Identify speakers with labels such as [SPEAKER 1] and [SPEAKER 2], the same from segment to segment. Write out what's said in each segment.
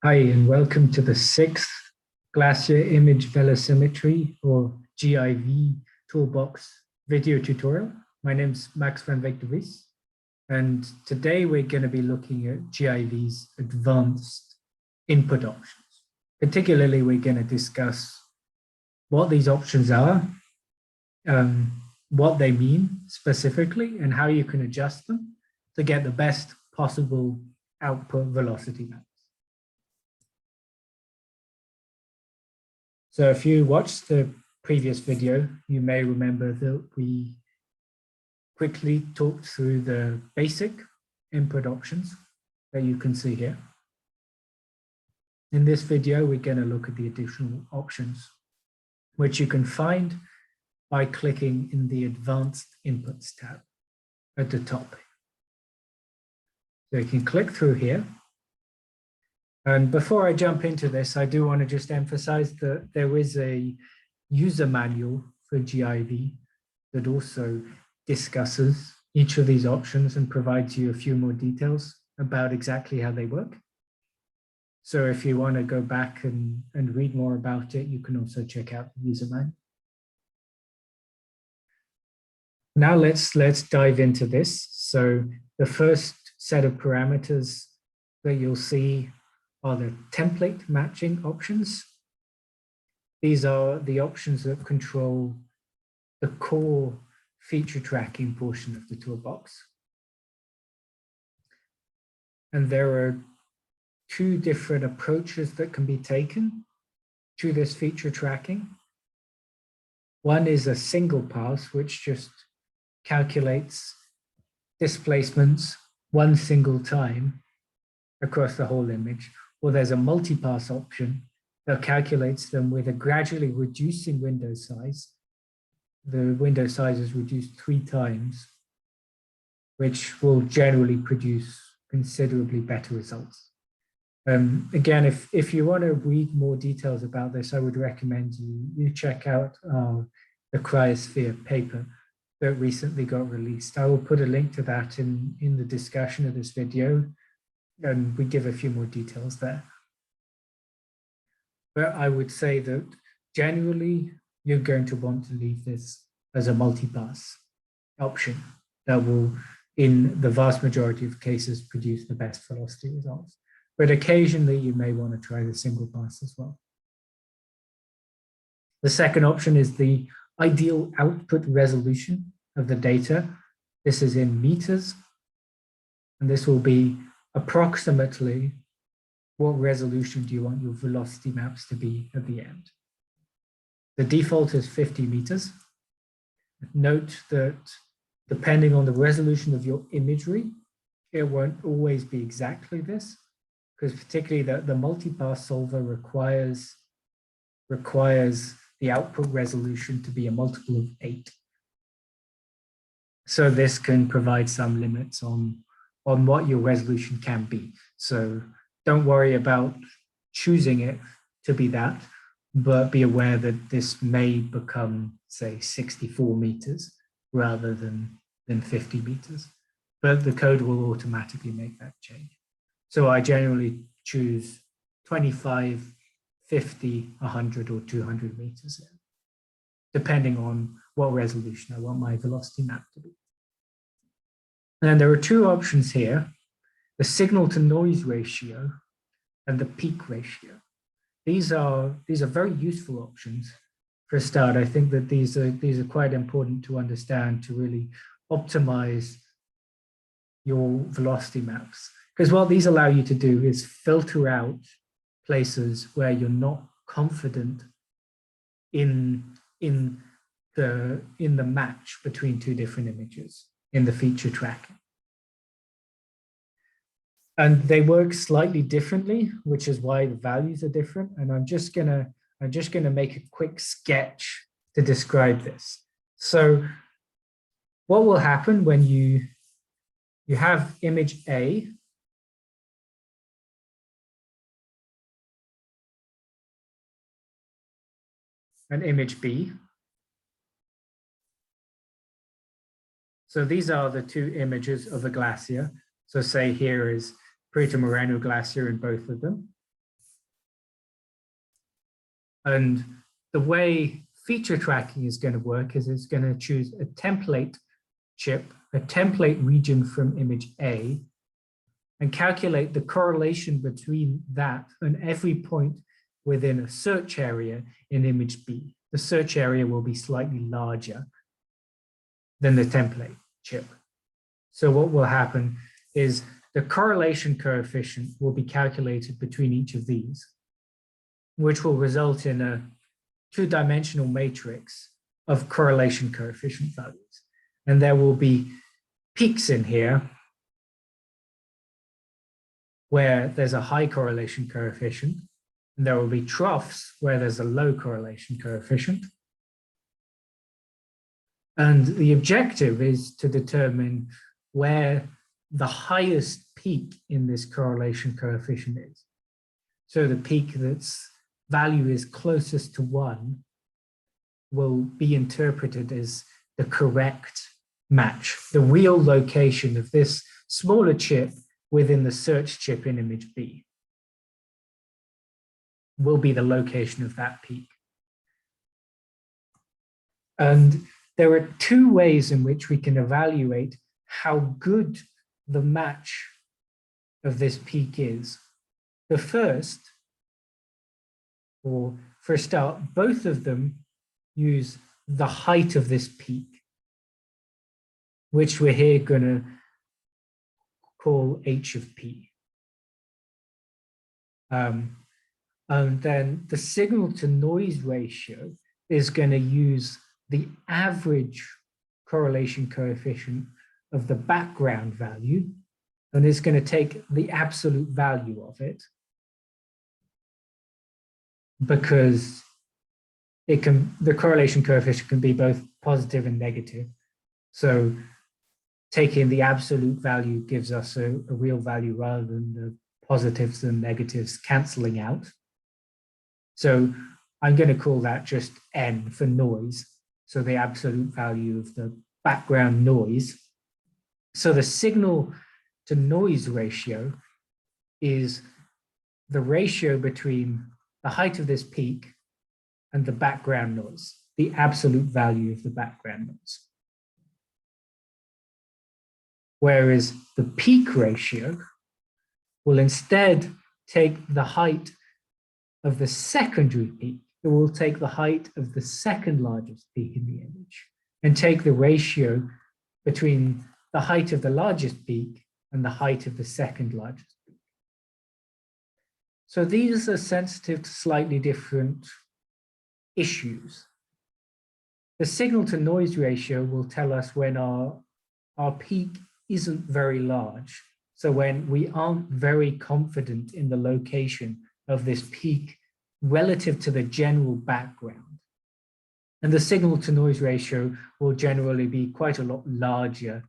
[SPEAKER 1] Hi, and welcome to the sixth Glacier Image Velocimetry, or GIV, toolbox video tutorial. My name's Max van Veek de Vries, and today we're going to be looking at GIV's advanced input options. Particularly, we're going to discuss what these options are, what they mean specifically, and how you can adjust them to get the best possible output velocity maps. So if you watched the previous video, you may remember that we quickly talked through the basic input options that you can see here. In this video, we're going to look at the additional options, which you can find by clicking in the Advanced Inputs tab at the top. So you can click through here. And before I jump into this, I do want to just emphasize that there is a user manual for GIV that also discusses each of these options and provides you a few more details about exactly how they work. So if you want to go back and read more about it, you can also check out the user manual. Now let's dive into this. So the first set of parameters that you'll see are the template matching options. These are the options that control the core feature tracking portion of the toolbox. And there are two different approaches that can be taken to this feature tracking. One is a single pass, which just calculates displacements one single time across the whole image. Or there's a multi-pass option that calculates them with a gradually reducing window size. The window size is reduced 3 times, which will generally produce considerably better results. Again, if you want to read more details about this, I would recommend you check out the cryosphere paper that recently got released. I will put a link to that in the discussion of this video, and we give a few more details there. But I would say that generally, you're going to want to leave this as a multi-pass option that will, in the vast majority of cases, produce the best velocity results. But occasionally, you may want to try the single pass as well. The second option is the ideal output resolution of the data. This is in meters, and this will be approximately what resolution do you want your velocity maps to be at the end. The default is 50 meters. Note that depending on the resolution of your imagery, it won't always be exactly this, because particularly the multi-pass solver requires the output resolution to be a multiple of 8. So this can provide some limits on what your resolution can be. So don't worry about choosing it to be that, but be aware that this may become, say, 64 meters rather than 50 meters. But the code will automatically make that change. So I generally choose 25, 50, 100, or 200 meters, depending on what resolution I want my velocity map to be. And then there are two options here: the signal to noise ratio and the peak ratio. These are very useful options for a start. I think that these are quite important to understand to really optimize your velocity maps. Because what these allow you to do is filter out places where you're not confident in the match between two different images in the feature tracking. And they work slightly differently, which is why the values are different. And I'm just gonna make a quick sketch to describe this. So what will happen when you have image A and image B. So these are the two images of a glacier. So say here is Perito Moreno Glacier in both of them. And the way feature tracking is going to work is it's going to choose a template chip, a template region from image A, and calculate the correlation between that and every point within a search area in image B. The search area will be slightly larger than the template chip. So what will happen is the correlation coefficient will be calculated between each of these, which will result in a two-dimensional matrix of correlation coefficient values. And there will be peaks in here where there's a high correlation coefficient, and there will be troughs where there's a low correlation coefficient. And the objective is to determine where the highest peak in this correlation coefficient is. So the peak that's value is closest to 1 will be interpreted as the correct match. The real location of this smaller chip within the search chip in image B will be the location of that peak. And there are two ways in which we can evaluate how good the match of this peak is. The first, or for a start, both of them use the height of this peak, which we're here going to call h of p. And then the signal to noise ratio is going to use the average correlation coefficient of the background value, and it's going to take the absolute value of it, because the correlation coefficient can be both positive and negative. So taking the absolute value gives us a real value rather than the positives and negatives cancelling out. So I'm going to call that just n for noise. So the absolute value of the background noise. So the signal to noise ratio is the ratio between the height of this peak and the background noise, the absolute value of the background noise. Whereas the peak ratio will instead take the height of the secondary peak. It will take the height of the second largest peak in the image and take the ratio between the height of the largest peak and the height of the second largest peak. So these are sensitive to slightly different issues. The signal to noise ratio will tell us when our peak isn't very large. So when we aren't very confident in the location of this peak relative to the general background. And the signal to noise ratio will generally be quite a lot larger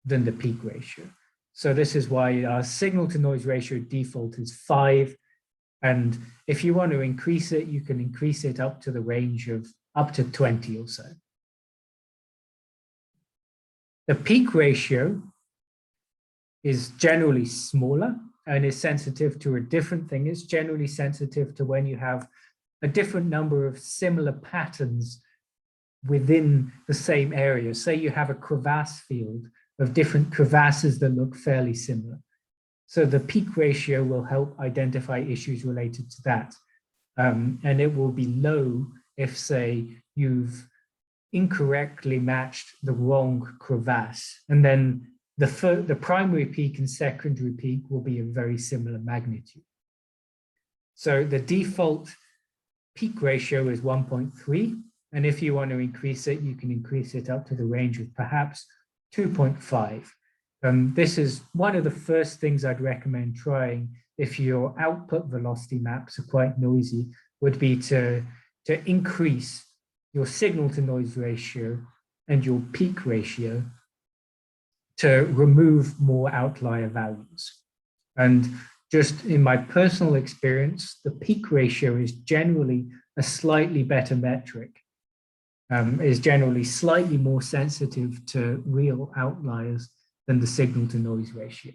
[SPEAKER 1] than the peak ratio. So this is why our signal to noise ratio default is 5. And if you want to increase it, you can increase it up to the range of up to 20 or so. The peak ratio is generally smaller and is sensitive to a different thing. It's generally sensitive to when you have a different number of similar patterns within the same area. Say you have a crevasse field of different crevasses that look fairly similar. So the peak ratio will help identify issues related to that. And it will be low if, say, you've incorrectly matched the wrong crevasse. And then the primary peak and secondary peak will be of very similar magnitude. So the default peak ratio is 1.3. And if you want to increase it, you can increase it up to the range of perhaps 2.5. This is one of the first things I'd recommend trying if your output velocity maps are quite noisy, would be to increase your signal to noise ratio and your peak ratio to remove more outlier values. And just in my personal experience, the peak ratio is generally a slightly better metric, is generally slightly more sensitive to real outliers than the signal to noise ratio.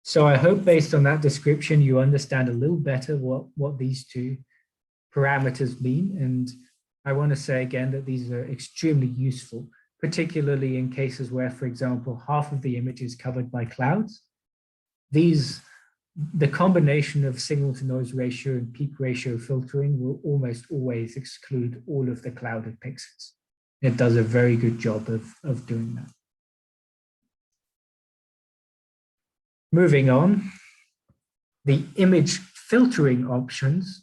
[SPEAKER 1] So I hope based on that description, you understand a little better what these two parameters mean. And I want to say again that these are extremely useful, particularly in cases where, for example, half of the image is covered by clouds. The combination of signal to noise ratio and peak ratio filtering will almost always exclude all of the clouded pixels. It does a very good job of doing that. Moving on, the image filtering options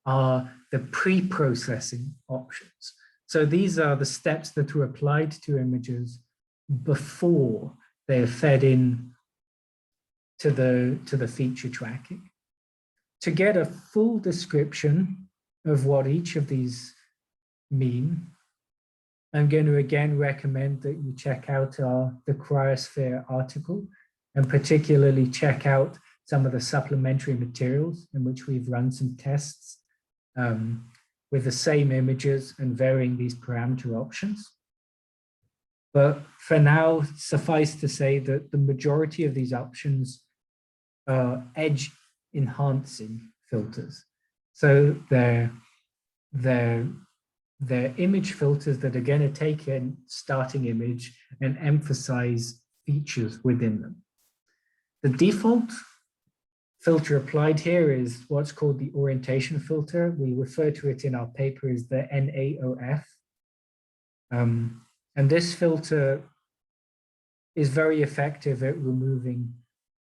[SPEAKER 1] are the pre-processing options. So these are the steps that are applied to images before they're fed in to the feature tracking. To get a full description of what each of these mean, I'm going to again recommend that you check out the cryosphere article, and particularly check out some of the supplementary materials in which we've run some tests with the same images and varying these parameter options. But for now, suffice to say that the majority of these options are edge enhancing filters. So they're image filters that are going to take a starting image and emphasize features within them. The default filter applied here is what's called the orientation filter. We refer to it in our paper as the NAOF. And this filter is very effective at removing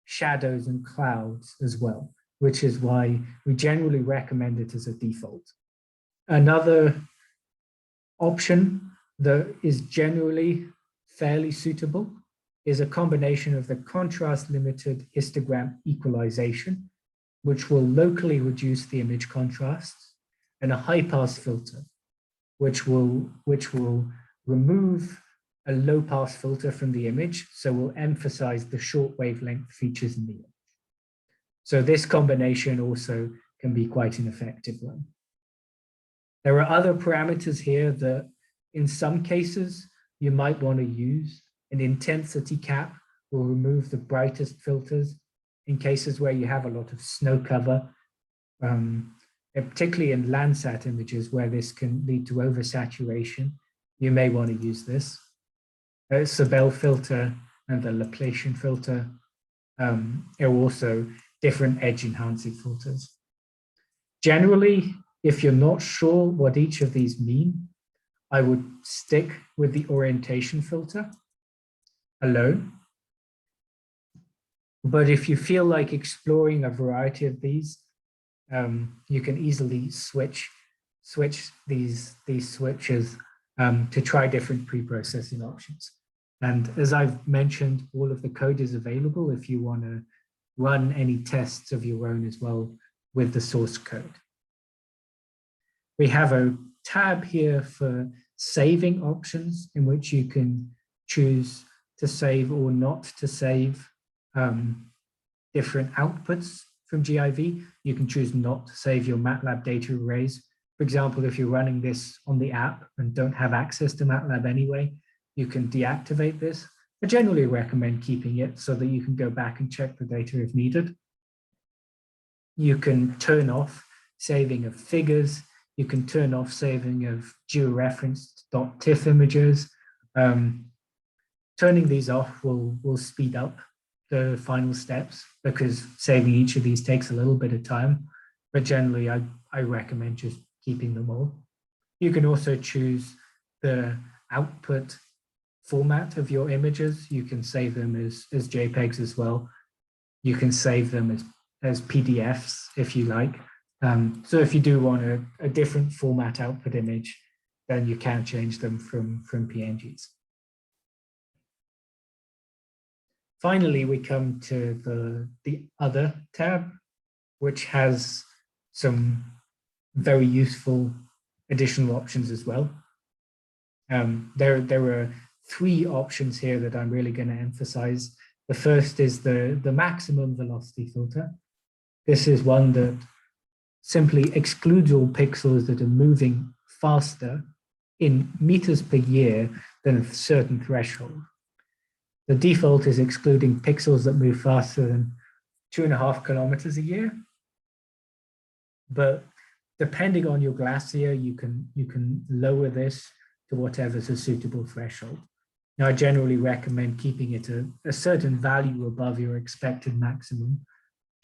[SPEAKER 1] shadows and clouds as well, which is why we generally recommend it as a default. Another option that is generally fairly suitable is a combination of the contrast limited histogram equalization, which will locally reduce the image contrasts, and a high pass filter, which will remove a low pass filter from the image, so will emphasize the short wavelength features in the image. So this combination also can be quite an effective one. There are other parameters here that in some cases you might want to use. An intensity cap will remove the brightest filters in cases where you have a lot of snow cover, particularly in Landsat images where this can lead to oversaturation. You may want to use this. The Sabel filter and the Laplacian filter are also different edge enhancing filters. Generally, if you're not sure what each of these mean, I would stick with the orientation filter alone. But if you feel like exploring a variety of these, you can easily switch these switches to try different pre-processing options. And as I've mentioned, all of the code is available if you want to run any tests of your own as well with the source code. We have a tab here for saving options in which you can choose to save or not to save different outputs from GIV. You can choose not to save your MATLAB data arrays. For example, if you're running this on the app and don't have access to MATLAB anyway, you can deactivate this. I generally recommend keeping it so that you can go back and check the data if needed. You can turn off saving of figures. You can turn off saving of georeferenced .tiff images. Turning these off will speed up the final steps because saving each of these takes a little bit of time, but generally I recommend just keeping them all. You can also choose the output format of your images. You can save them as JPEGs as well. You can save them as PDFs if you like. So if you do want a different format output image, then you can change them from PNGs. Finally, we come to the other tab, which has some very useful additional options as well. There are three options here that I'm really going to emphasize. The first is the maximum velocity filter. This is one that simply excludes all pixels that are moving faster in meters per year than a certain threshold. The default is excluding pixels that move faster than 2.5 kilometers a year. But depending on your glacier, you can lower this to whatever's a suitable threshold. Now, I generally recommend keeping it a certain value above your expected maximum,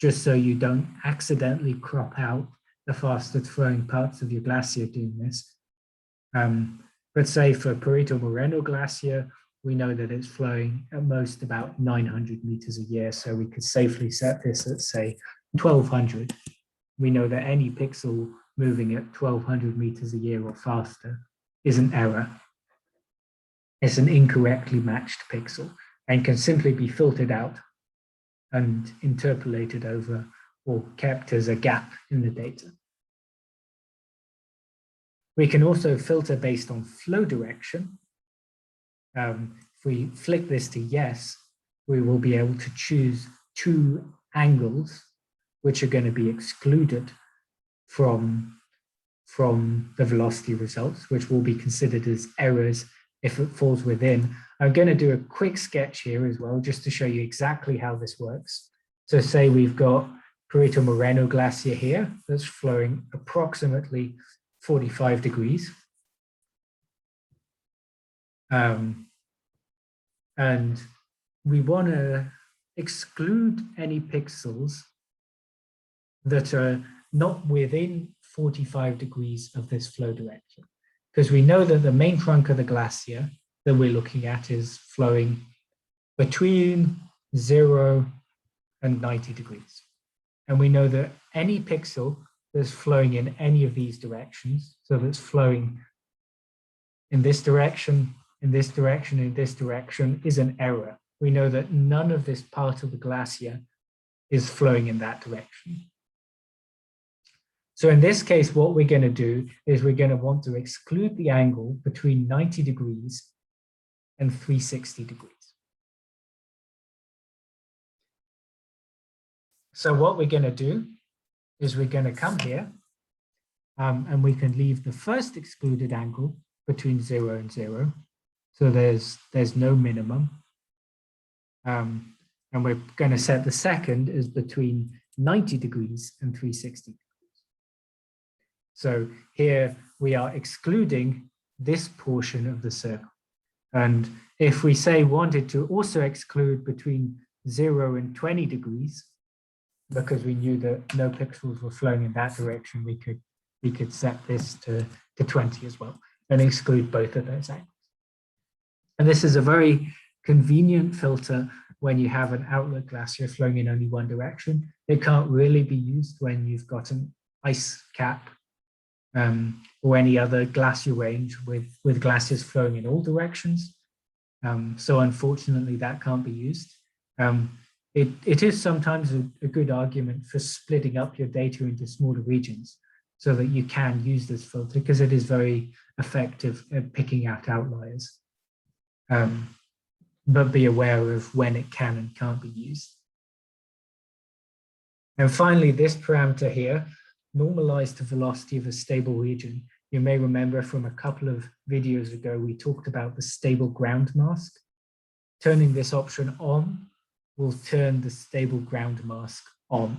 [SPEAKER 1] just so you don't accidentally crop out the fastest flowing parts of your glacier doing this. But say for Perito Moreno Glacier, we know that it's flowing at most about 900 meters a year. So we could safely set this at, say, 1200. We know that any pixel moving at 1200 meters a year or faster is an error. It's an incorrectly matched pixel and can simply be filtered out and interpolated over or kept as a gap in the data. We can also filter based on flow direction. If we flick this to yes, we will be able to choose two angles which are going to be excluded from the velocity results, which will be considered as errors if it falls within. I'm going to do a quick sketch here as well, just to show you exactly how this works. So say we've got Perito Moreno Glacier here that's flowing approximately 45 degrees. And we want to exclude any pixels that are not within 45 degrees of this flow direction, because we know that the main trunk of the glacier that we're looking at is flowing between 0 and 90 degrees. And we know that any pixel that's flowing in any of these directions, so that's flowing in this direction, in this direction, in this direction, is an error. We know that none of this part of the glacier is flowing in that direction. So in this case, what we're going to do is we're going to want to exclude the angle between 90 degrees and 360 degrees. So what we're going to do is we're going to come here and we can leave the first excluded angle between 0 and 0. So there's no minimum. And we're going to set the second as between 90 degrees and 360 degrees. So here we are excluding this portion of the circle. And if we say wanted to also exclude between 0 and 20 degrees, because we knew that no pixels were flowing in that direction, we could set this to 20 as well and exclude both of those angles. And this is a very convenient filter when you have an outlet glacier flowing in only one direction. It can't really be used when you've got an ice cap or any other glacier range with glaciers flowing in all directions. So unfortunately, that can't be used. It is sometimes a good argument for splitting up your data into smaller regions so that you can use this filter, because it is very effective at picking out outliers. But be aware of when it can and can't be used. And finally, this parameter here, normalized to velocity of a stable region. You may remember from a couple of videos ago, we talked about the stable ground mask. Turning this option on will turn the stable ground mask on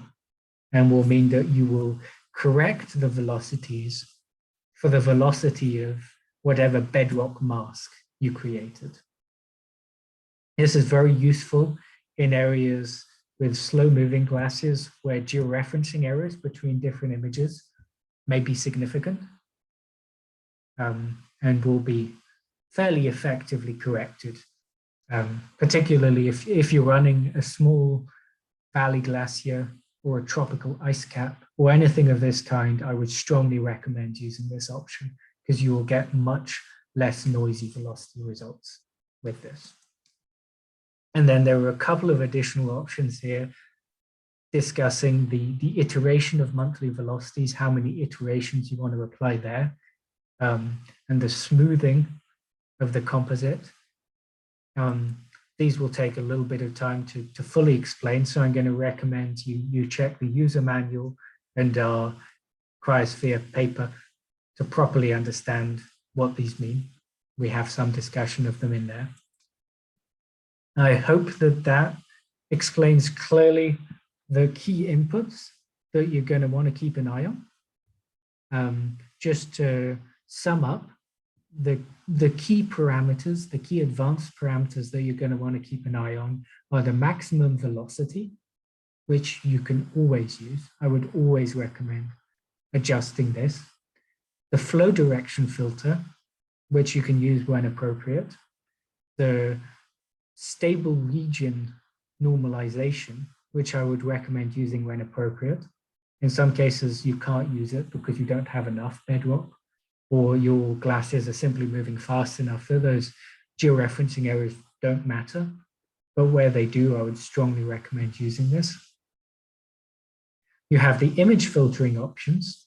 [SPEAKER 1] and will mean that you will correct the velocities for the velocity of whatever bedrock mask you created. This is very useful in areas with slow-moving glaciers where georeferencing errors between different images may be significant and will be fairly effectively corrected, particularly if you're running a small valley glacier or a tropical ice cap or anything of this kind. I would strongly recommend using this option because you will get much less noisy velocity results with this. And then there are a couple of additional options here discussing the iteration of monthly velocities, how many iterations you want to apply there, and the smoothing of the composite. These will take a little bit of time to fully explain, so I'm going to recommend you check the user manual and our cryosphere paper to properly understand what these mean. We have some discussion of them in there. I hope that explains clearly the key inputs that you're going to want to keep an eye on. Just to sum up, the key parameters, the key advanced parameters that you're going to want to keep an eye on are the maximum velocity, which you can always use. I would always recommend adjusting this. The flow direction filter, which you can use when appropriate. The stable region normalization, which I would recommend using when appropriate. In some cases, you can't use it because you don't have enough bedrock, or your glaciers are simply moving fast enough that those georeferencing errors don't matter. But where they do, I would strongly recommend using this. You have the image filtering options,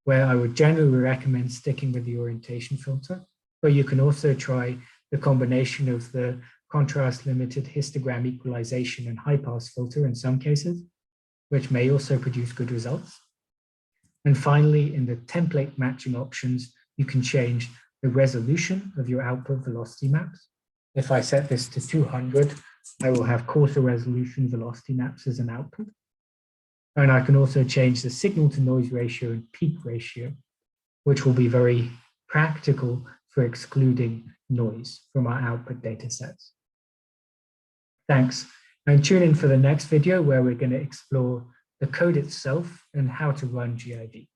[SPEAKER 1] where I would generally recommend sticking with the orientation filter, but you can also try the combination of the contrast limited histogram equalization and high pass filter in some cases, which may also produce good results. And finally, in the template matching options, you can change the resolution of your output velocity maps. If I set this to 200, I will have coarser resolution velocity maps as an output. And I can also change the signal to noise ratio and peak ratio, which will be very practical for excluding noise from our output data sets. Thanks. And tune in for the next video where we're going to explore the code itself and how to run GIV.